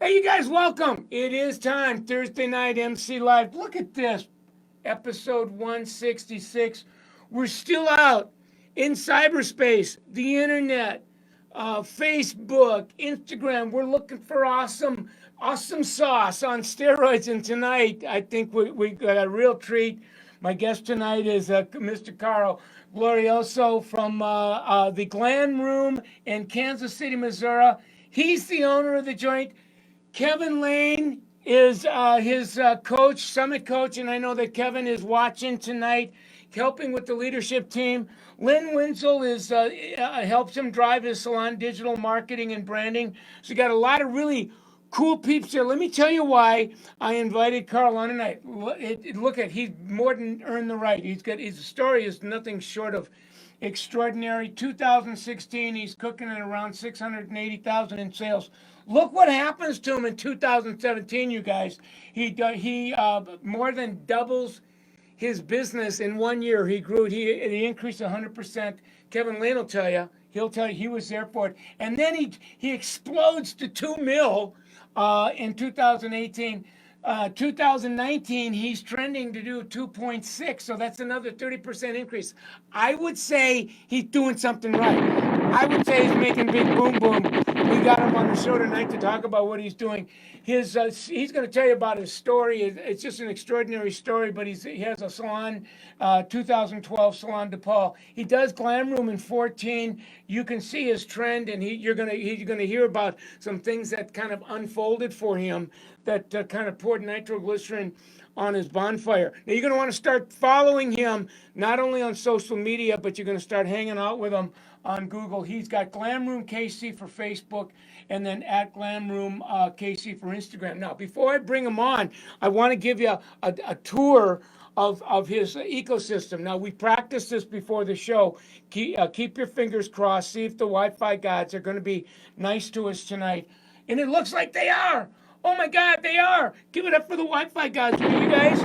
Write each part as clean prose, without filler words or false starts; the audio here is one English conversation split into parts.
Hey, you guys, welcome. It is time. Thursday night MC Live. Look at this. Episode 166. We're still out in cyberspace, the internet, Facebook, Instagram. We're looking for awesome sauce on steroids. And tonight, I think we got a real treat. My guest tonight is Mr. Caro Glorioso from the Glam Room in Kansas City, Missouri. He's the owner of the joint. Kevin Lane is his coach, Summit coach, and I know that Kevin is watching tonight, helping with the leadership team. Lynn Wenzel helps him drive his salon digital marketing and branding. So you got a lot of really cool peeps here. Let me tell you why I invited Carl on tonight. Look at, he's more than earned the right. His story is nothing short of extraordinary. 2016, he's cooking at around 680,000 in sales. Look what happens to him in 2017, you guys. He more than doubles his business in 1 year. He increased 100%. Kevin Lane will tell you. He'll tell you he was there for it. And then he explodes to 2 mil in 2018. 2019, he's trending to do 2.6, so that's another 30% increase. I would say he's doing something right. I would say he's making big boom boom. We got him on the show tonight to talk about what he's doing. He's going to tell you about his story. It's just an extraordinary story, but he has a salon, 2012 Salon de Paul. He does Glam Room in 14. You can see his trend, and you're gonna hear about some things that kind of unfolded for him that kind of poured nitroglycerin on his bonfire. Now you're going to want to start following him not only on social media, but you're going to start hanging out with him on Google. He's got Glam Room KC for Facebook, and then at Glam Room KC for Instagram. Now, before I bring him on, I want to give you a tour of his ecosystem. Now, we practiced this before the show. Keep your fingers crossed. See if the Wi-Fi gods are going to be nice to us tonight. And it looks like they are. Oh my God, they are! Give it up for the Wi-Fi gods, will you guys?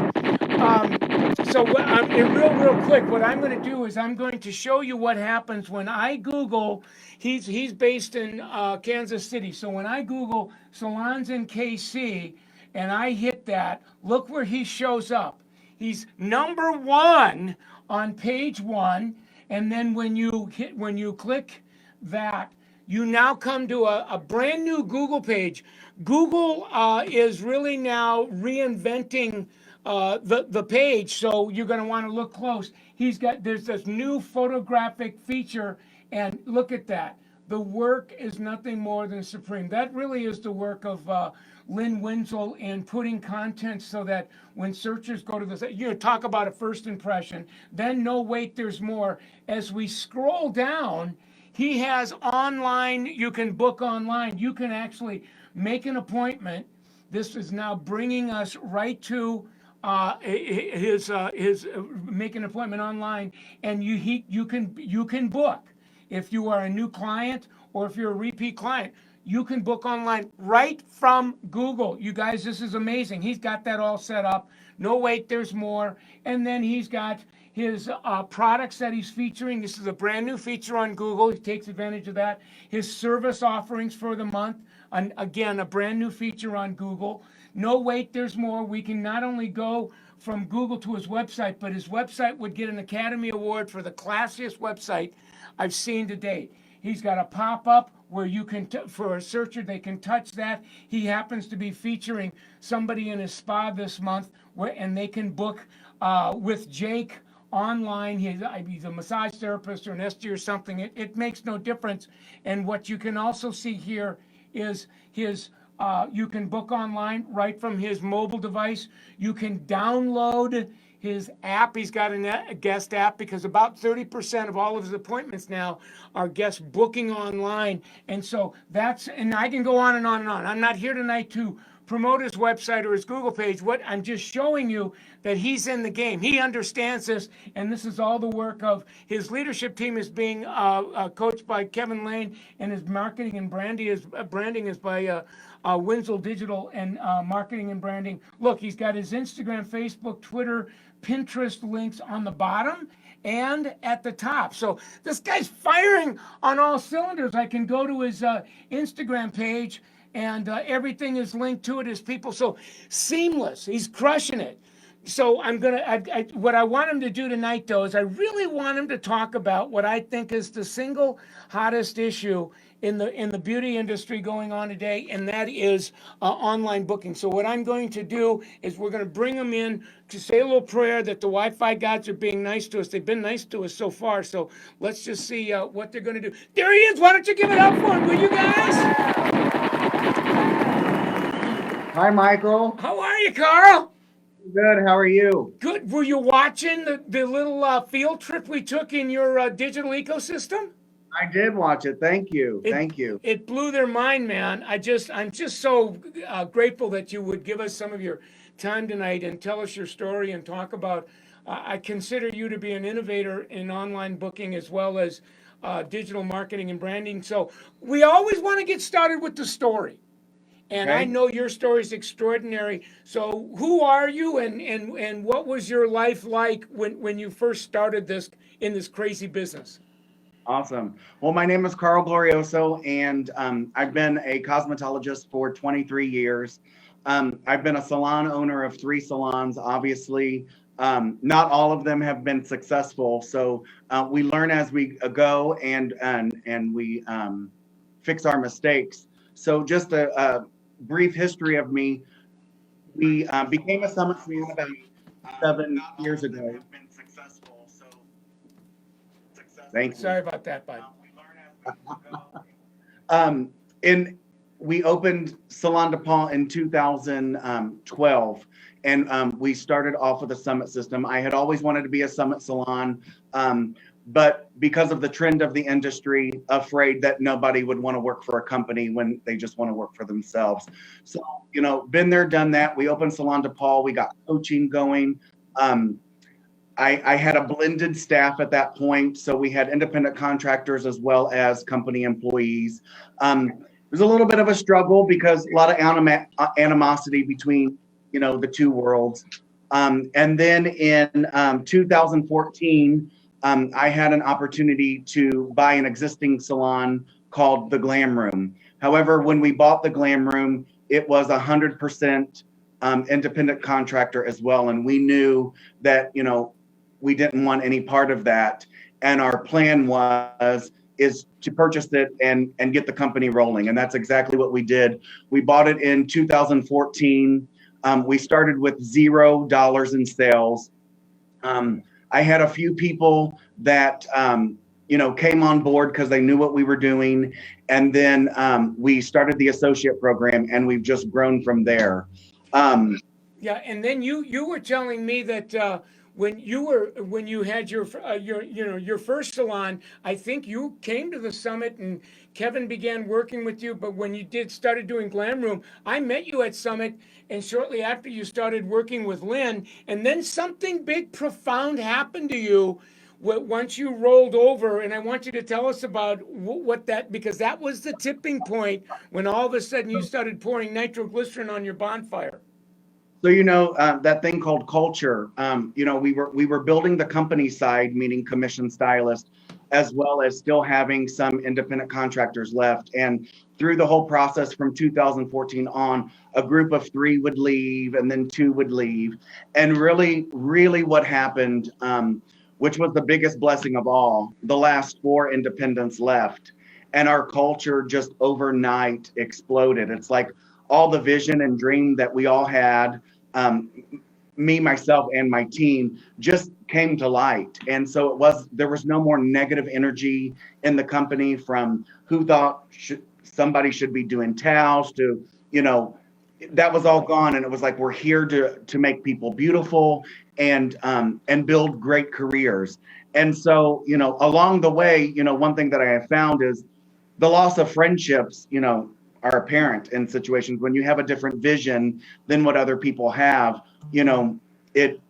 Real quick, what I'm going to do is I'm going to show you what happens when I Google. He's based in Kansas City, so when I Google salons in KC and I hit that, look where he shows up. He's number one on page one, and then when you click that, you now come to a brand new Google page. Google is really now reinventing the page, so you're going to want to look close. There's this new photographic feature, and look at that. The work is nothing more than supreme. That really is the work of Lynn Wenzel in putting content so that when searchers go to this, talk about a first impression, then no wait, there's more. As we scroll down, he has online, you can book online. You can actually make an appointment. This is now bringing us right to his make an appointment online, and you can book. If you are a new client or if you're a repeat client, you can book online right from Google. You guys, this is amazing. He's got that all set up. No wait, there's more. And then he's got his products that he's featuring. This is a brand new feature on Google. He takes advantage of that. His service offerings for the month. And again, a brand new feature on Google. No wait, there's more. We can not only go from Google to his website, but his website would get an Academy Award for the classiest website I've seen to date. He's got a pop-up where you can, for a searcher, they can touch that. He happens to be featuring somebody in his spa this month, and they can book with Jake online. He's a massage therapist or an ST or something. It makes no difference. And what you can also see here is you can book online right from his mobile device. You can download his app. He's got a guest app, because about 30% of all of his appointments now are guest booking online. And so and I can go on and on and on. I'm not here tonight to promote his website or his Google page. What I'm just showing you that he's in the game. He understands this, and this is all the work of his leadership team is being coached by Kevin Lane, and his marketing and branding is by Wenzel Digital and Marketing and Branding. Look, he's got his Instagram, Facebook, Twitter, Pinterest links on the bottom and at the top. So this guy's firing on all cylinders. I can go to his Instagram page, and everything is linked to it as people. So seamless. He's crushing it. So what I want him to do tonight, though, is I really want him to talk about what I think is the single hottest issue in the beauty industry going on today, and that is online booking. So what I'm going to do is we're going to bring him in to say a little prayer that the Wi-Fi gods are being nice to us. They've been nice to us so far. So let's just see what they're going to do. There he is. Why don't you give it up for him, will you guys? Hi, Michael. How are you, Carl? Good. How are you? Good. Were you watching the little field trip we took in your digital ecosystem? I did watch it. Thank you. It, Thank you. it blew their mind, man. I'm just so grateful that you would give us some of your time tonight and tell us your story and talk about. I consider you to be an innovator in online booking as well as digital marketing and branding. So we always want to get started with the story. And I Okay. know your story is extraordinary. So who are you and what was your life like when you first started this in this crazy business? Awesome. Well, my name is Carl Glorioso, and I've been a cosmetologist for 23 years. I've been a salon owner of 3 salons. Obviously, not all of them have been successful. So we learn as we go, and we fix our mistakes. So just a brief history of me. We became a Summit Salon about 7 years ago. Thank you. Sorry about that, bud. Um, and we opened Salon de Paul in 2012, and we started off with a Summit system. I had always wanted to be a Summit salon, but because of the trend of the industry, afraid that nobody would want to work for a company when they just want to work for themselves. So, been there, done that. We opened Salon de Paul. We got coaching going. I had a blended staff at that point, so we had independent contractors as well as company employees. It was a little bit of a struggle because a lot of animosity between, the two worlds. And then in 2014, I had an opportunity to buy an existing salon called the Glam Room. However, when we bought the Glam Room, it was 100% independent contractor as well, and we knew that, we didn't want any part of that. And our plan is to purchase it and get the company rolling. And that's exactly what we did. We bought it in 2014. We started with $0 in sales. I had a few people that, came on board because they knew what we were doing. And then we started the associate program, and we've just grown from there. Yeah, and then you were telling me that when you had your first salon, I think you came to the summit and Kevin began working with you. But when you started doing Glam Room, I met you at Summit, and shortly after you started working with Lynn, and then something big, profound happened to you. Once you rolled over, and I want you to tell us about what that, because that was the tipping point when all of a sudden you started pouring nitroglycerin on your bonfire. So that thing called culture. We were building the company side, meaning commission stylist, as well as still having some independent contractors left. And through the whole process from 2014 on, a group of 3 would leave, and then 2 would leave. And really, really, what happened, which was the biggest blessing of all, the last 4 independents left, and our culture just overnight exploded. It's like all the vision and dream that we all had, me, myself, and my team, just came to light. And so there was no more negative energy in the company from who thought somebody should be doing towels to, that was all gone. And it was like, we're here to make people beautiful and build great careers. And so, along the way, one thing that I have found is the loss of friendships, are apparent in situations when you have a different vision than what other people have. It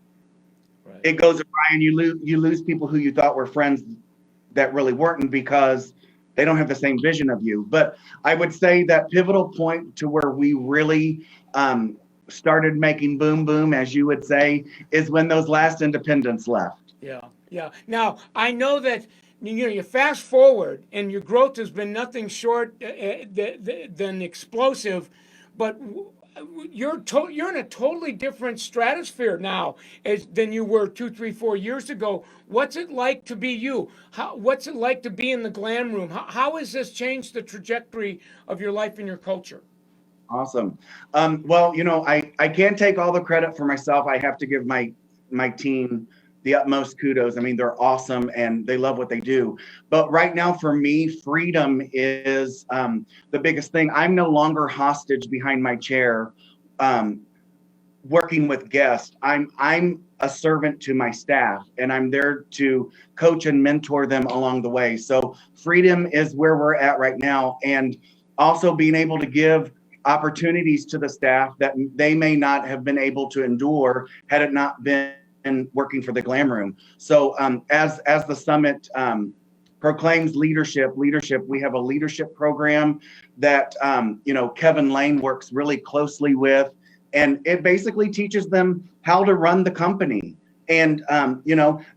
goes awry, and you lose people who you thought were friends that really weren't, because they don't have the same vision of you. But I would say that pivotal point to where we really started making boom boom, as you would say, is when those last independents left. Yeah, yeah. Now I know that you fast forward, and your growth has been nothing short than explosive, but you're in a totally different stratosphere now than you were 2, 3, 4 years ago. What's it like to be you? What's it like to be in the glam room? How has this changed the trajectory of your life and your culture? Awesome. Well, I can't take all the credit for myself. I have to give my team the utmost kudos. I mean, they're awesome and they love what they do. But right now, for me, freedom is the biggest thing. I'm no longer hostage behind my chair, working with guests. I'm a servant to my staff, and I'm there to coach and mentor them along the way. So freedom is where we're at right now, and also being able to give opportunities to the staff that they may not have been able to endure had it not been working for the Glam Room. So as the summit proclaims leadership, we have a leadership program that Kevin Lane works really closely with, and it basically teaches them how to run the company. And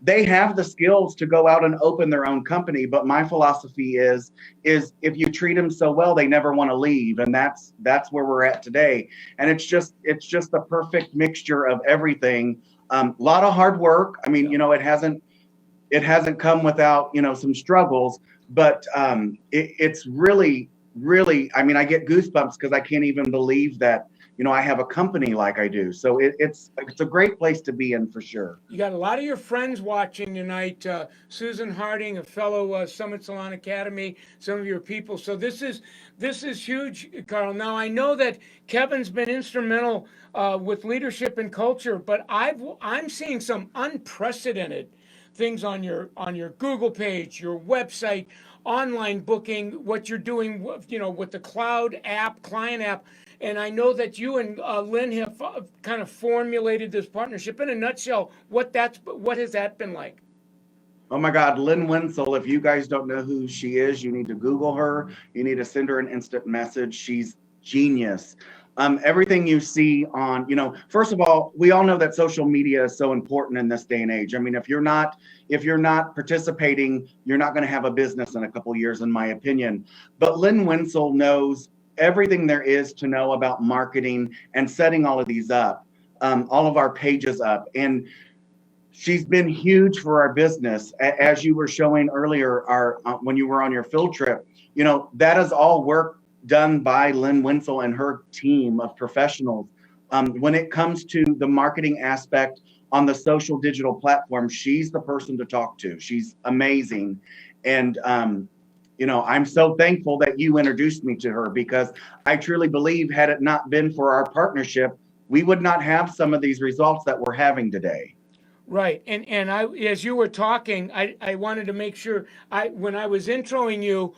they have the skills to go out and open their own company, but my philosophy is if you treat them so well, they never want to leave, and that's where we're at today. And it's just the perfect mixture of everything. A lot of hard work. I mean, it hasn't come without some struggles, but it's really, really. I mean, I get goosebumps because I can't even believe that I have a company like I do. So it's a great place to be in for sure. You got a lot of your friends watching tonight. Susan Harding, a fellow Summit Salon Academy, some of your people. So this is huge, Carl. Now I know that Kevin's been instrumental with leadership and culture, but I'm seeing some unprecedented things on your Google page, your website, online booking, what you're doing, with the cloud app, client app. And I know that you and Lynn have kind of formulated this partnership. In a nutshell, what has that been like? Oh my God, Lynn Wenzel, if you guys don't know who she is, you need to Google her. You need to send her an instant message. She's genius. Everything you see on, first of all, we all know that social media is so important in this day and age. I mean, if you're not participating, you're not going to have a business in a couple of years, in my opinion. But Lynn Wenzel knows everything there is to know about marketing and setting all of these up, all of our pages up. And she's been huge for our business. As you were showing earlier, when you were on your field trip, that is all work done by Lynn Wenzel and her team of professionals. When it comes to the marketing aspect on the social digital platform, she's the person to talk to. She's amazing. And I'm so thankful that you introduced me to her, because I truly believe had it not been for our partnership, we would not have some of these results that we're having today. Right. And as you were talking, I wanted to make sure when I was introing you,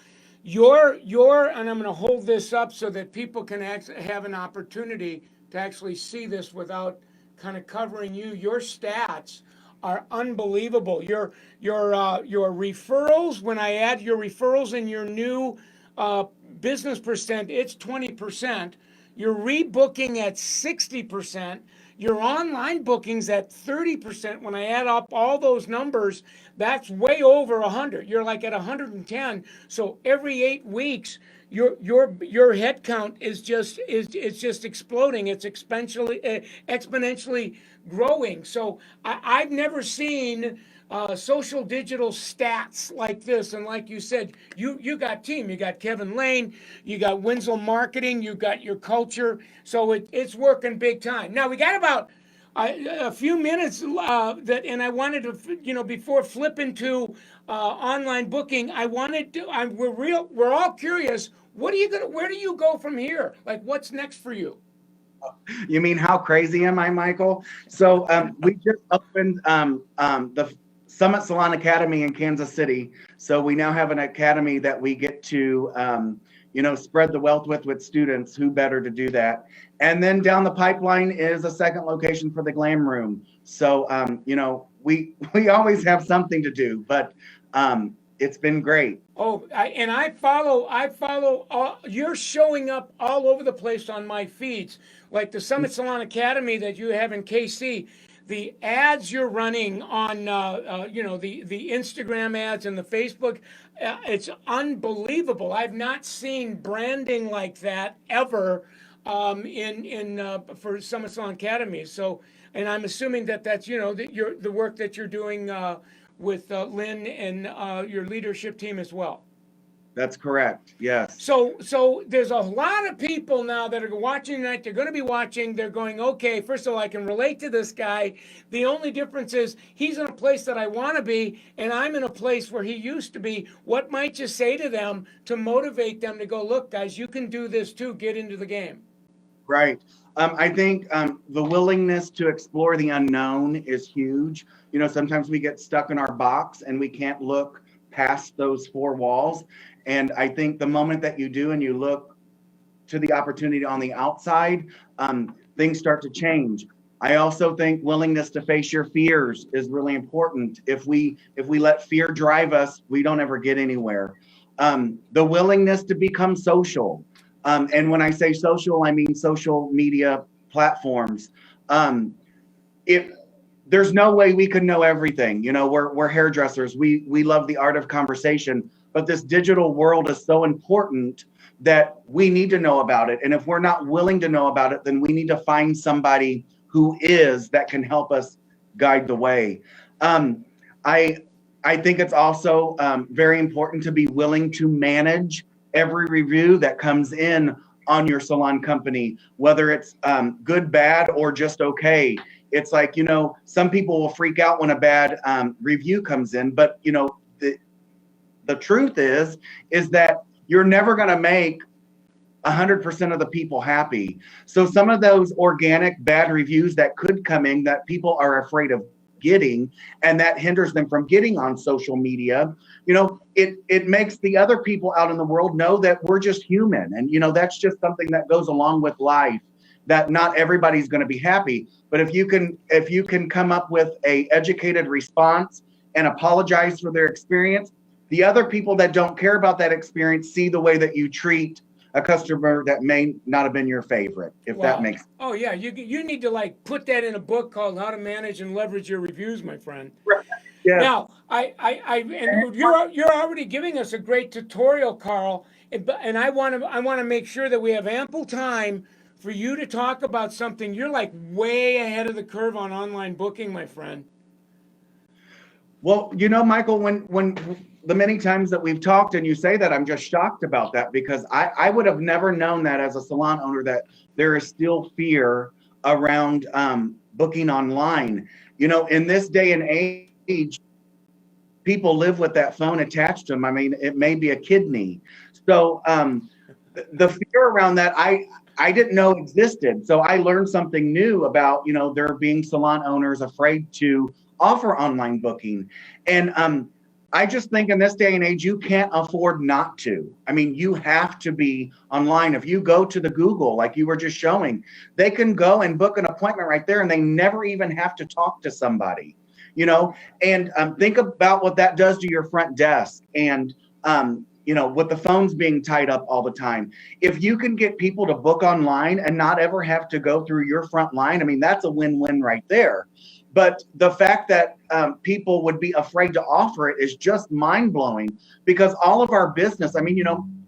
and I'm going to hold this up so that people can have an opportunity to actually see this without kind of covering you. Your stats are unbelievable. Your referrals, when I add your referrals in your new business percent, it's 20%. You're rebooking at 60%. Your online bookings at 30%. When I add up all those numbers, that's way over 100. You're like at 110. So every 8 weeks, your head count is just exploding. It's exponentially growing. So I've never seen social digital stats like this. And like you said, you got team. You got Kevin Lane. You got Wenzel Marketing. You got your culture. So it's working big time. Now we got about a few minutes and I wanted to, before flipping to online booking, we're all curious. Where do you go from here? Like, what's next for you? You mean how crazy am I, Michael? So we just opened the Summit Salon Academy in Kansas City. So we now have an academy that we get to, spread the wealth with students. Who better to do that? And then down the pipeline is a second location for the Glam Room. So, we always have something to do, but it's been great. Oh, I follow. You're showing up all over the place on my feeds, like the Summit Salon Academy that you have in KC. the ads you're running on, the Instagram ads and the Facebook, it's unbelievable. I've not seen branding like that ever in for Summit Salon Academy. So, and I'm assuming that that's the work that you're doing with Lynn and your leadership team as well. That's correct. Yes. So there's a lot of people now that are watching tonight. They're going to be watching. They're going, okay, first of all, I can relate to this guy. The only difference is he's in a place that I want to be, and I'm in a place where he used to be. What might you say to them to motivate them to go, look, guys, you can do this too. Get into the game. Right. I think the willingness to explore the unknown is huge. Sometimes we get stuck in our box and we can't look past those four walls. And I think the moment that you do and you look to the opportunity on the outside, things start to change. I also think willingness to face your fears is really important. If we let fear drive us, we don't ever get anywhere. The willingness to become social. And when I say social, I mean social media platforms. There's no way we could know everything. We're hairdressers. We love the art of conversation, but this digital world is so important that we need to know about it. And if we're not willing to know about it, then we need to find somebody who is, that can help us guide the way. I think it's also very important to be willing to manage every review that comes in on your salon company, whether it's good, bad, or just okay. It's like, some people will freak out when a bad review comes in, but the truth is that you're never going to make 100% of the people happy. So some of those organic bad reviews that could come in that people are afraid of getting, and that hinders them from getting on social media, it makes the other people out in the world know that we're just human. And, that's just something that goes along with life, that not everybody's going to be happy. But if you can come up with a educated response and apologize for their experience, the other people that don't care about that experience see the way that you treat a customer that may not have been your favorite, if that makes sense. Oh yeah, you need to put that in a book called How to Manage and Leverage Your Reviews, my friend. Right. Yeah. Now, and you're already giving us a great tutorial, Carl, and I want to make sure that we have ample time for you to talk about something. You're way ahead of the curve on online booking, my friend. Well, Michael, when the many times that we've talked and you say that, I'm just shocked about that, because I would have never known that as a salon owner, that there is still fear around booking online. In this day and age, people live with that phone attached to them. I mean, it may be a kidney. So the fear around that, I didn't know existed. So I learned something new about, there being salon owners afraid to offer online booking. And I just think in this day and age, you can't afford not to. I mean, you have to be online. If you go to the Google, like you were just showing, they can go and book an appointment right there, and they never even have to talk to somebody, and think about what that does to your front desk. And, with the phones being tied up all the time, if you can get people to book online and not ever have to go through your front line, I mean, that's a win-win right there. But the fact that people would be afraid to offer it is just mind-blowing, because all of our business, I mean,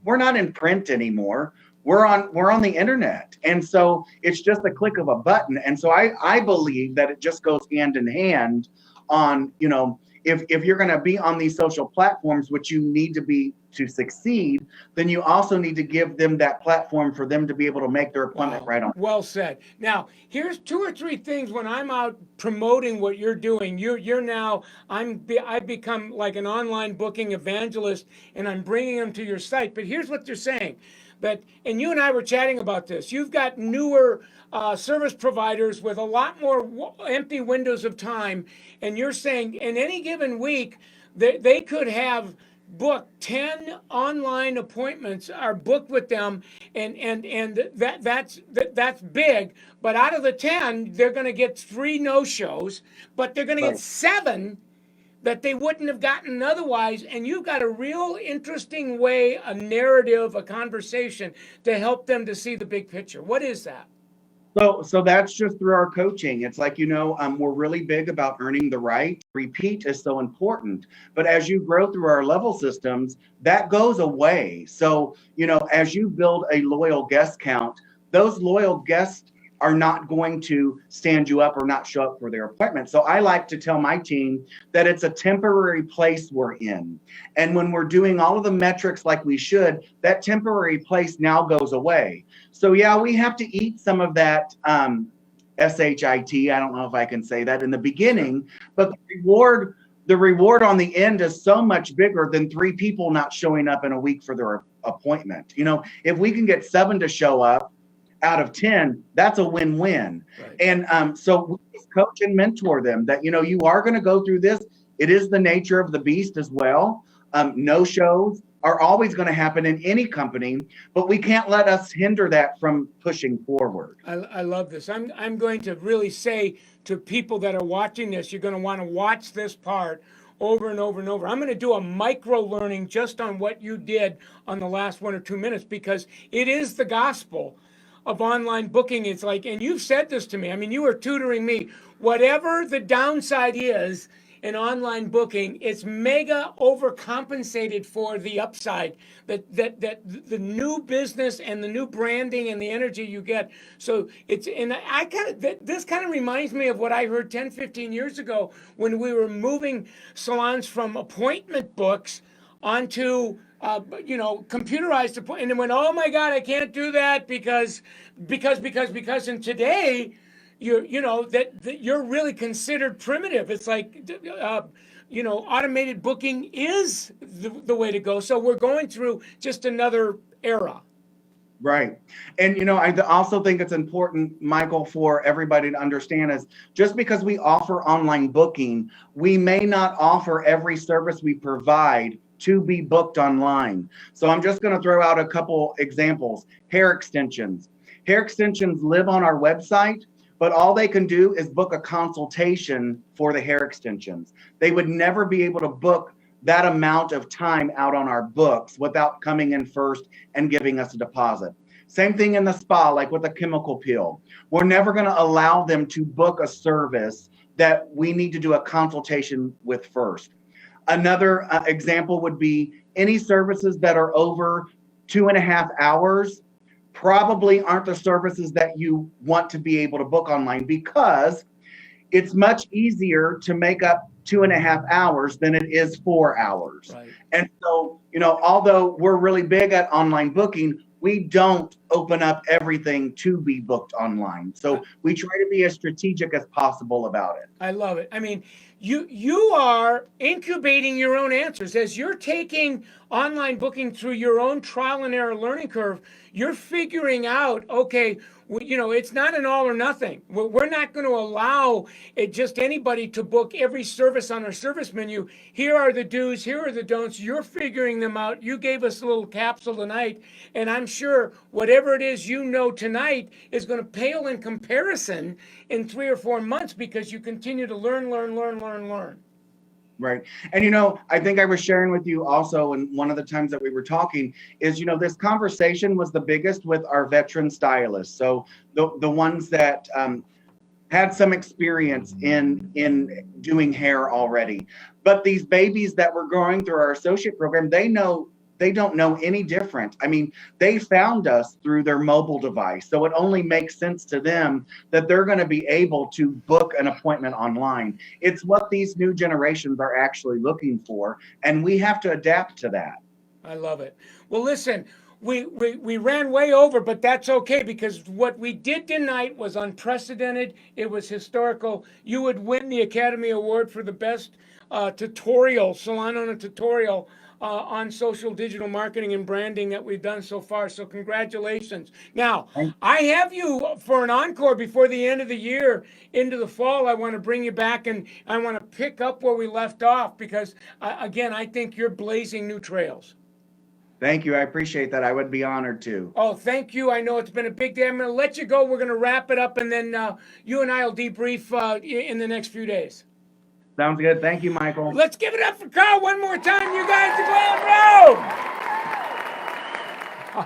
we're not in print anymore. We're on the internet. And so it's just a click of a button. And so I believe that it just goes hand in hand on, if you're going to be on these social platforms, which you need to be to succeed, then you also need to give them that platform for them to be able to make their appointment right on. Well said. Now, here's 2 or 3 things when I'm out promoting what you're doing. You're now, I've become like an online booking evangelist, and I'm bringing them to your site. But here's what they're saying. And you and I were chatting about this. You've got newer service providers with a lot more empty windows of time, and you're saying in any given week they could have booked 10 online appointments, are booked with them, and that's big. But out of the 10, they're going to get 3 no-shows, but they're going to get 7 that they wouldn't have gotten otherwise. And you've got a real interesting way, a narrative, a conversation to help them to see the big picture. What is that? So that's just through our coaching. It's like, we're really big about earning the right. Repeat is so important. But as you grow through our level systems, that goes away. So, as you build a loyal guest count, those loyal guests are not going to stand you up or not show up for their appointment. So I like to tell my team that it's a temporary place we're in. And when we're doing all of the metrics like we should, that temporary place now goes away. So yeah, we have to eat some of that SHIT. I don't know if I can say that in the beginning, but the reward on the end is so much bigger than 3 people not showing up in a week for their appointment. If we can get 7 to show up out of 10, that's a win-win. Right. And so we coach and mentor them that, you are going to go through this. It is the nature of the beast as well. No shows are always going to happen in any company, but we can't let us hinder that from pushing forward. I love this. I'm going to really say to people that are watching this, you're going to want to watch this part over and over and over. I'm going to do a micro learning just on what you did on the last 1 or 2 minutes, because it is the gospel of online booking. It's like, and you've said this to me, I mean, you were tutoring me, whatever the downside is in online booking, it's mega overcompensated for the upside, that the new business and the new branding and the energy you get. So this kind of reminds me of what I heard 10, 15 years ago when we were moving salons from appointment books onto computerized appointment, and then went, oh my God, I can't do that because, and today, you're really considered primitive. It's like, automated booking is the way to go. So we're going through just another era. Right. And, I also think it's important, Michael, for everybody to understand is just because we offer online booking, we may not offer every service we provide to be booked online. So I'm just going to throw out a couple examples. Hair extensions. Hair extensions live on our website, but all they can do is book a consultation for the hair extensions. They would never be able to book that amount of time out on our books without coming in first and giving us a deposit. Same thing in the spa, like with a chemical peel. We're never going to allow them to book a service that we need to do a consultation with first. Another example would be any services that are over 2.5 hours probably aren't the services that you want to be able to book online, because it's much easier to make up 2.5 hours than it is 4 hours. Right. And so, although we're really big at online booking, we don't open up everything to be booked online. So we try to be as strategic as possible about it. I love it. I mean, you are incubating your own answers as you're taking online booking through your own trial and error learning curve. You're figuring out, okay, it's not an all or nothing. We're not going to allow just anybody to book every service on our service menu. Here are the do's, here are the don'ts. You're figuring them out. You gave us a little capsule tonight, and I'm sure whatever it is tonight is going to pale in comparison in 3 or 4 months, because you continue to learn. Right. And, I think I was sharing with you also, and one of the times that we were talking is, this conversation was the biggest with our veteran stylists. So the ones that had some experience in doing hair already. But these babies that were growing through our associate program, they don't know any different. I mean, they found us through their mobile device. So it only makes sense to them that they're going to be able to book an appointment online. It's what these new generations are actually looking for, and we have to adapt to that. I love it. Well, listen, we ran way over, but that's okay, because what we did tonight was unprecedented. It was historical. You would win the Academy Award for the best salon owner tutorial on social digital marketing and branding that we've done so far. So congratulations. Now, I have you for an encore before the end of the year into the fall. I want to bring you back, and I want to pick up where we left off, because again, I think you're blazing new trails. Thank you. I appreciate that. I would be honored to. Oh, thank you. I know it's been a big day. I'm going to let you go. We're going to wrap it up, and then you and I will debrief in the next few days. Sounds good. Thank you, Michael. Let's give it up for Carl one more time. You guys, the Glam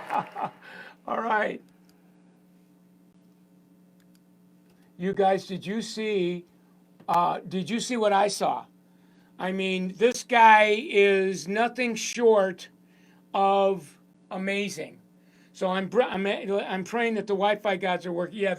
Room. All right. You guys, did you see what I saw? I mean, this guy is nothing short of amazing. So I'm praying that the Wi-Fi gods are working. Yeah,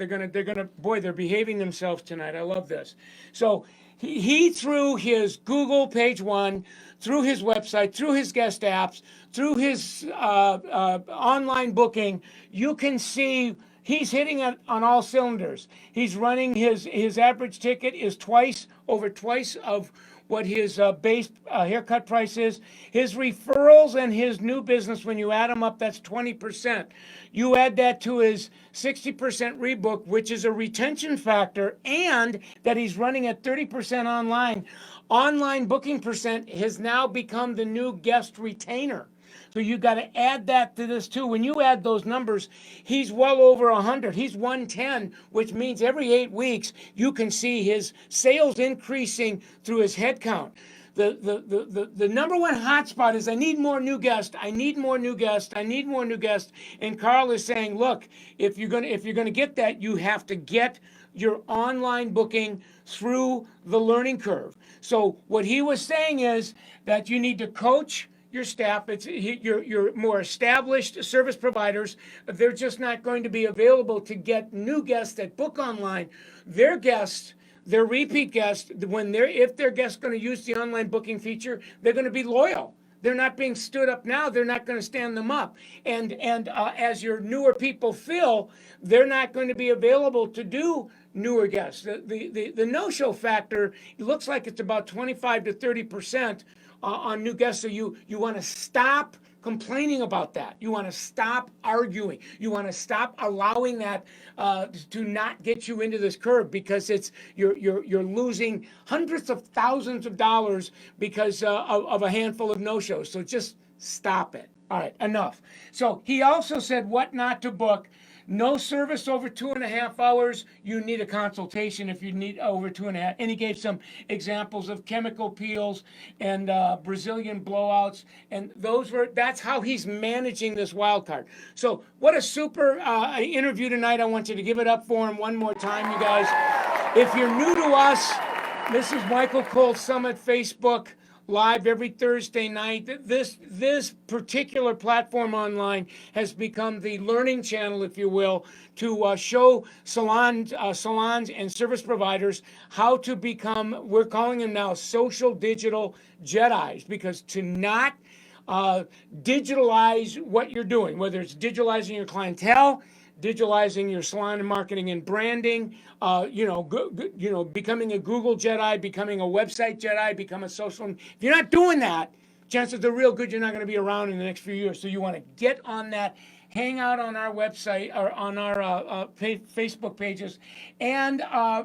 boy, they're behaving themselves tonight. I love this. So he through his Google page one, through his website, through his guest apps, through his online booking, you can see he's hitting it on all cylinders. He's running his average ticket is over twice of what his base haircut price is. His referrals and his new business, when you add them up, that's 20%. You add that to his 60% rebook, which is a retention factor, and that he's running at 30% online. Online booking percent has now become the new guest retainer. So you got to add that to this too. When you add those numbers, he's well over 100. He's 110, which means every 8 weeks you can see his sales increasing through his head count. The number one hotspot is I need more new guests. I need more new guests. I need more new guests. And Carl is saying, look, if you're gonna get that, you have to get your online booking through the learning curve. So what he was saying is that you need to coach your staff. It's your more established service providers. They're just not going to be available to get new guests that book online. Their guests, their repeat guests, if their guests going to use the online booking feature, they're going to be loyal. They're not being stood up now. They're not going to stand them up. And as your newer people fill, they're not going to be available to do newer guests. The no-show factor, it looks like it's about 25 to 30% on new guests. So you want to stop complaining about that. You want to stop arguing. You want to stop allowing that to not get you into this curve, because you're losing hundreds of thousands of dollars because of a handful of no-shows. So just stop it. All right, enough. So he also said what not to book. No service over 2.5 hours. You need a consultation if you need over 2.5. And he gave some examples of chemical peels and Brazilian blowouts. And that's how he's managing this wild card. So what a super interview tonight. I want you to give it up for him one more time, you guys. If you're new to us, this is Michael Cole Summit Facebook Live every Thursday night. This particular platform online has become the learning channel, if you will, to show salons and service providers how to become, we're calling them now social digital Jedis, because to not digitalize what you're doing, whether it's digitalizing your clientele, digitalizing your salon and marketing and branding, becoming a Google Jedi, becoming a website Jedi, become a social. If you're not doing that, chances are real good you're not going to be around in the next few years. So you want to get on that, hang out on our website or on our Facebook pages, and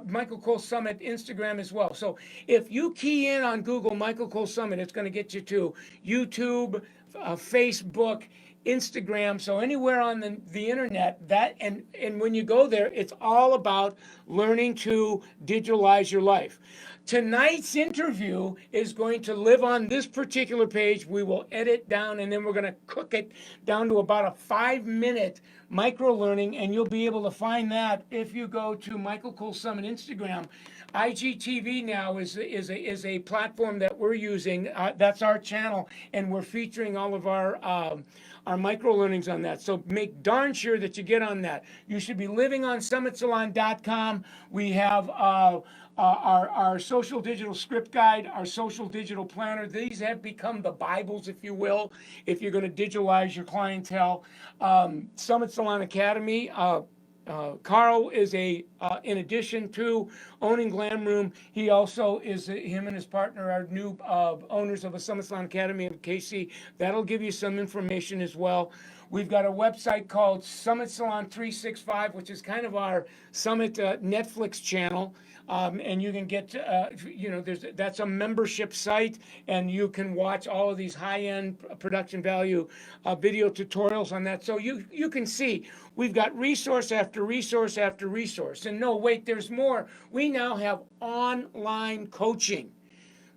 Michael Cole Summit Instagram as well. So if you key in on Google Michael Cole Summit, it's going to get you to YouTube, Facebook, Instagram, so anywhere on the internet, and when you go there, it's all about learning to digitalize your life. Tonight's interview is going to live on this particular page. We will edit down, and then we're going to cook it down to about a 5-minute micro learning, and you'll be able to find that if you go to Michael Cole Summit Instagram. IGTV now is a platform that we're using. That's our channel, and we're featuring all of our micro learnings on that. So make darn sure that you get on that. You should be living on summitsalon.com. We have our social digital script guide, our social digital planner. These have become the Bibles, if you will, if you're going to digitalize your clientele. Summit Salon Academy. Carl is in addition to owning Glam Room, he also is, him and his partner are new owners of a Summit Salon Academy in KC. That'll give you some information as well. We've got a website called Summit Salon 365, which is kind of our Summit Netflix channel. And you can get, that's a membership site, and you can watch all of these high-end production value video tutorials on that. So you can see we've got resource after resource after resource. And no, wait, there's more. We now have online coaching.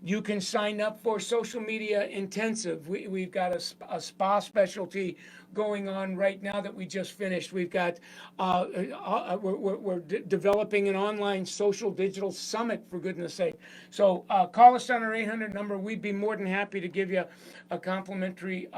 You can sign up for social media intensive. We've got a spa specialty going on right now that we just finished. We've got we're developing an online social digital summit, for goodness sake. So call us on our 800 number. We'd be more than happy to give you a complimentary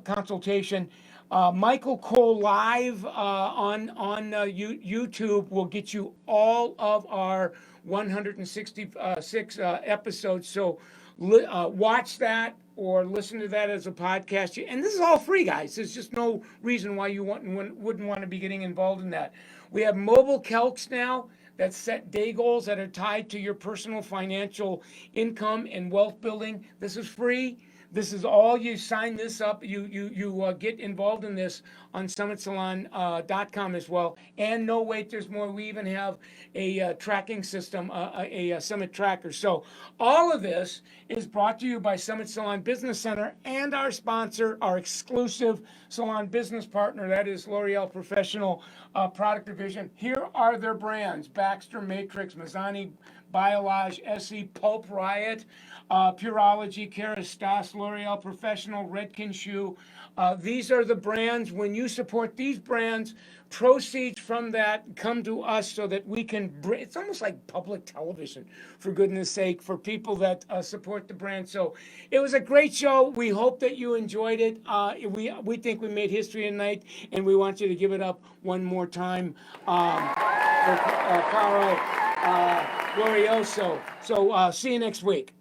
consultation. Michael Cole Live on YouTube will get you all of our 166 episodes. So watch that or listen to that as a podcast. And this is all free, guys. There's just no reason why you wouldn't want to be getting involved in that. We have mobile calcs now that set day goals that are tied to your personal financial income and wealth building. This is free. This is all. You sign this up. You get involved in this on summitsalon.com as well. And no, wait, there's more. We even have a tracking system, a Summit tracker. So all of this is brought to you by Summit Salon Business Center and our sponsor, our exclusive salon business partner, that is L'Oreal Professional Product Division. Here are their brands: Baxter, Matrix, Mazzani, Biolage, SE, Pulp Riot, Purology, Kerastase, L'Oreal Professional, Redken Shoe. These are the brands. When you support these brands, proceeds from that come to us so that we can bring, it's almost like public television, for goodness sake, for people that support the brand. So it was a great show. We hope that you enjoyed it. We think we made history tonight, and we want you to give it up one more time for Caro Glorioso. So see you next week.